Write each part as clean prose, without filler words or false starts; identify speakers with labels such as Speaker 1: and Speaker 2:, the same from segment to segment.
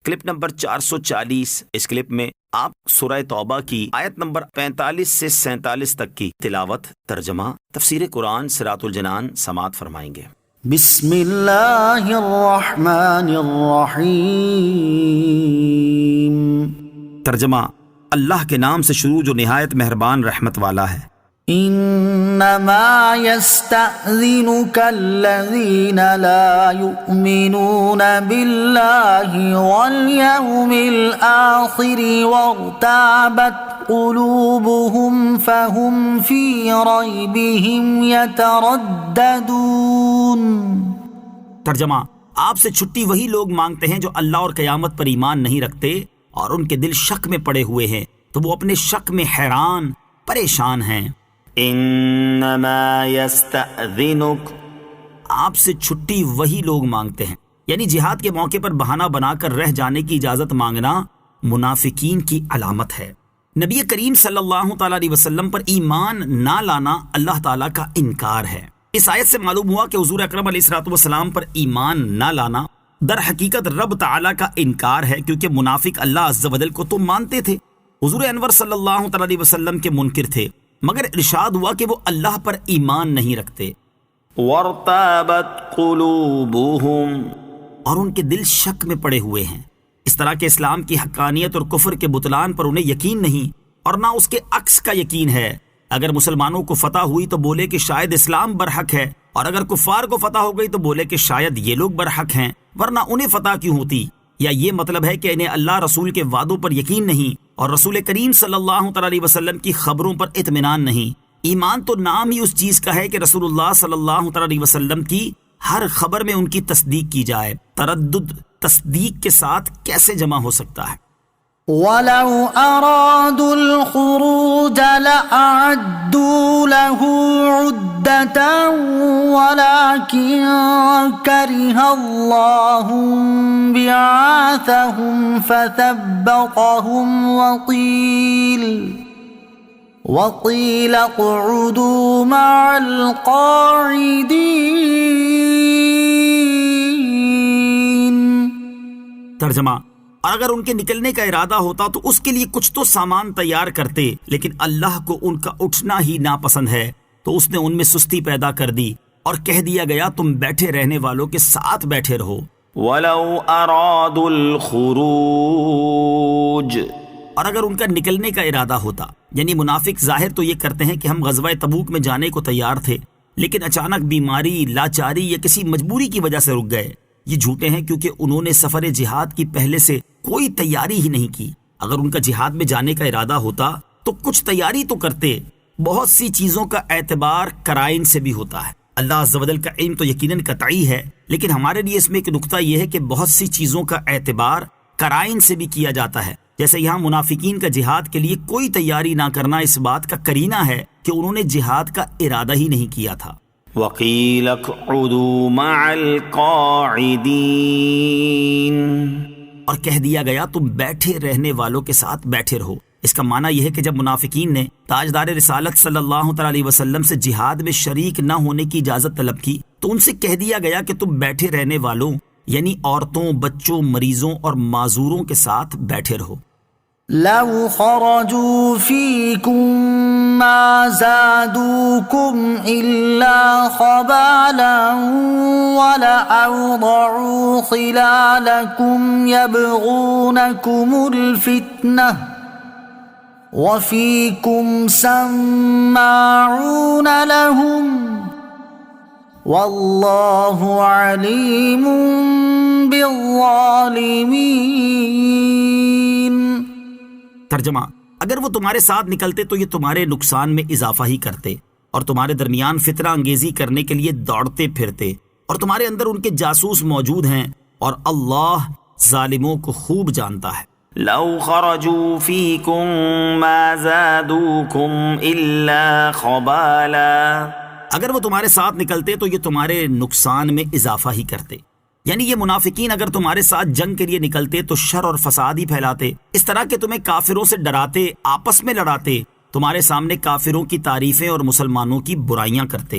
Speaker 1: Clip number 440۔ اس clip میں آپ سورہ توبہ کی آیت نمبر 45 سے 47 تک کی تلاوت، ترجمہ، تفسیر قرآن صراط الجنان سماعت فرمائیں گے۔
Speaker 2: بسم اللہ الرحمن الرحیم۔
Speaker 1: ترجمہ، اللہ کے نام سے شروع جو نہایت مہربان رحمت والا ہے۔
Speaker 2: انما يستأذنك الذين لا يؤمنون بالله واليوم الآخر وارتابت قلوبهم فهم في ريبهم يترددون۔
Speaker 1: ترجمہ، آپ سے چھٹی وہی لوگ مانگتے ہیں جو اللہ اور قیامت پر ایمان نہیں رکھتے اور ان کے دل شک میں پڑے ہوئے ہیں، تو وہ اپنے شک میں حیران پریشان ہیں۔
Speaker 2: انما يستأذنك،
Speaker 1: آپ سے چھٹی وہی لوگ مانگتے ہیں، یعنی جہاد کے موقع پر بہانہ بنا کر رہ جانے کی اجازت مانگنا منافقین کی علامت ہے۔ نبی کریم صلی اللہ تعالیٰ علیہ وسلم پر ایمان نہ لانا اللہ تعالیٰ کا انکار ہے۔ اس آیت سے معلوم ہوا کہ حضور اکرم علیہ الصلوۃ والسلام پر ایمان نہ لانا در حقیقت رب تعالیٰ کا انکار ہے، کیونکہ منافق اللہ عز و جل کو تو مانتے تھے، حضور انور صلی اللہ تعالیٰ علیہ وسلم کے منکر تھے، مگر ارشاد ہوا کہ وہ اللہ پر ایمان نہیں رکھتے۔
Speaker 2: وارتابت قلوبهم،
Speaker 1: اور ان کے دل شک میں پڑے ہوئے ہیں، اس طرح کہ اسلام کی حقانیت اور کفر کے بطلان پر انہیں یقین نہیں اور نہ اس کے عکس کا یقین ہے۔ اگر مسلمانوں کو فتح ہوئی تو بولے کہ شاید اسلام برحق ہے، اور اگر کفار کو فتح ہو گئی تو بولے کہ شاید یہ لوگ برحق ہیں، ورنہ انہیں فتح کیوں ہوتی؟ یا یہ مطلب ہے کہ انہیں اللہ رسول کے وعدوں پر یقین نہیں اور رسول کریم صلی اللہ تعالیٰ علیہ وسلم کی خبروں پر اطمینان نہیں۔ ایمان تو نام ہی اس چیز کا ہے کہ رسول اللہ صلی اللہ تعالیٰ علیہ وسلم کی ہر خبر میں ان کی تصدیق کی جائے۔ تردد تصدیق کے ساتھ کیسے جمع ہو سکتا ہے؟
Speaker 2: وَلَوْ أَرَادُوا الْخُرُوجَ لَأَعَدُّوا لَهُ عُدَّةً وَلَكِنْ كَرِهَ اللَّهُ بِعَاثَهُمْ فَثَبَّطَهُمْ وَقِيلَ اقْعُدُوا مَعَ الْقَاعِدِينَ۔
Speaker 1: ترجمہ، اور اگر ان کے نکلنے کا ارادہ ہوتا تو اس کے لیے کچھ تو سامان تیار کرتے، لیکن اللہ کو ان کا اٹھنا ہی ناپسند ہے، تو اس نے ان میں سستی پیدا کر دی اور کہہ دیا گیا تم بیٹھے رہنے والوں کے ساتھ بیٹھے رہو۔
Speaker 2: وَلَوْ أَرَادُوا الْخُرُوجَ،
Speaker 1: اور اگر ان کا نکلنے کا ارادہ ہوتا، یعنی منافق ظاہر تو یہ کرتے ہیں کہ ہم غزوہ تبوک میں جانے کو تیار تھے، لیکن اچانک بیماری، لاچاری یا کسی مجبوری کی وجہ سے رک گئے۔ یہ جھوٹے ہیں کیونکہ انہوں نے سفر جہاد کی پہلے سے کوئی تیاری ہی نہیں کی۔ اگر ان کا جہاد میں جانے کا ارادہ ہوتا تو کچھ تیاری تو کرتے۔ بہت سی چیزوں کا اعتبار قرائن سے بھی ہوتا ہے۔ اللہ عز و جل کا علم تو یقیناً قطعی ہے، لیکن ہمارے لیے اس میں ایک نقطہ یہ ہے کہ بہت سی چیزوں کا اعتبار قرائن سے بھی کیا جاتا ہے۔ جیسے یہاں منافقین کا جہاد کے لیے کوئی تیاری نہ کرنا اس بات کا قرینہ ہے کہ انہوں نے جہاد کا ارادہ ہی نہیں کیا تھا۔
Speaker 2: وَقِيلَ اقْعُدُوا مَعَ الْقَاعِدِينَ،
Speaker 1: اور کہہ دیا گیا تم بیٹھے رہنے والوں کے ساتھ بیٹھے رہو۔ اس کا معنی یہ ہے کہ جب منافقین نے تاجدار رسالت صلی اللہ تعالیٰ علیہ وسلم سے جہاد میں شریک نہ ہونے کی اجازت طلب کی تو ان سے کہہ دیا گیا کہ تم بیٹھے رہنے والوں یعنی عورتوں، بچوں، مریضوں اور معذوروں کے ساتھ بیٹھے رہو۔
Speaker 2: لَوْ خَرَجُوا فِيكُمْ مَا زَادُوكُمْ إِلَّا خَبَالًا وَلَأَوْضَعُوا خِلَالَكُمْ يَبْغُونَكُمُ الْفِتْنَةَ وَفِيكُمْ سَمَّاعُونَ لَهُمْ وَاللَّهُ عَلِيمٌ بِالظَّالِمِينَ۔
Speaker 1: ترجمہ، اگر وہ تمہارے ساتھ نکلتے تو یہ تمہارے نقصان میں اضافہ ہی کرتے اور تمہارے درمیان فتنہ انگیزی کرنے کے لیے دوڑتے پھرتے، اور تمہارے اندر ان کے جاسوس موجود ہیں اور اللہ ظالموں کو خوب جانتا ہے۔
Speaker 2: لو خرجوا فيكم ما زادوكم إلا خبالا،
Speaker 1: اگر وہ تمہارے ساتھ نکلتے تو یہ تمہارے نقصان میں اضافہ ہی کرتے، یعنی یہ منافقین اگر تمہارے ساتھ جنگ کے لیے نکلتے تو شر اور فساد ہی پھیلاتے، اس طرح کہ تمہیں کافروں سے ڈراتے، آپس میں لڑاتے، تمہارے سامنے کافروں کی تعریفیں اور مسلمانوں کی برائیاں کرتے۔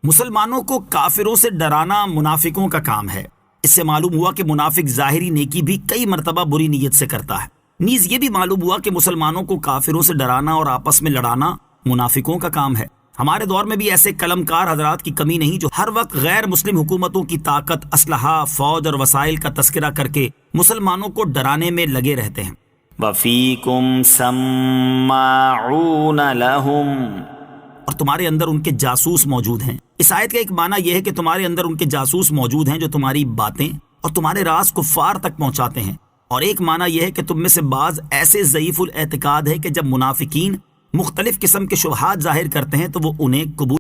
Speaker 1: مسلمانوں کو کافروں سے ڈرانا منافقوں کا کام ہے، اس سے معلوم ہوا کہ منافق ظاہری نیکی بھی کئی مرتبہ بری نیت سے کرتا ہے۔ نیز یہ بھی معلوم ہوا کہ مسلمانوں کو کافروں سے ڈرانا اور آپس میں لڑانا منافقوں کا کام ہے۔ ہمارے دور میں بھی ایسے قلمکار حضرات کی کمی نہیں جو ہر وقت غیر مسلم حکومتوں کی طاقت، اسلحہ، فوج اور وسائل کا تذکرہ کر کے مسلمانوں کو ڈرانے میں لگے رہتے ہیں۔
Speaker 2: وَفِيكُمْ سَمَّاعُونَ لَهُمْ،
Speaker 1: اور تمہارے اندر ان کے جاسوس موجود ہیں۔ اس آیت کا ایک معنی یہ ہے کہ تمہارے اندر ان کے جاسوس موجود ہیں جو تمہاری باتیں اور تمہارے راز کفار تک پہنچاتے ہیں، اور ایک معنی یہ ہے کہ تم میں سے بعض ایسے ضعیف الاعتقاد ہے کہ جب منافقین مختلف قسم کے شبہات ظاہر کرتے ہیں تو وہ انہیں قبول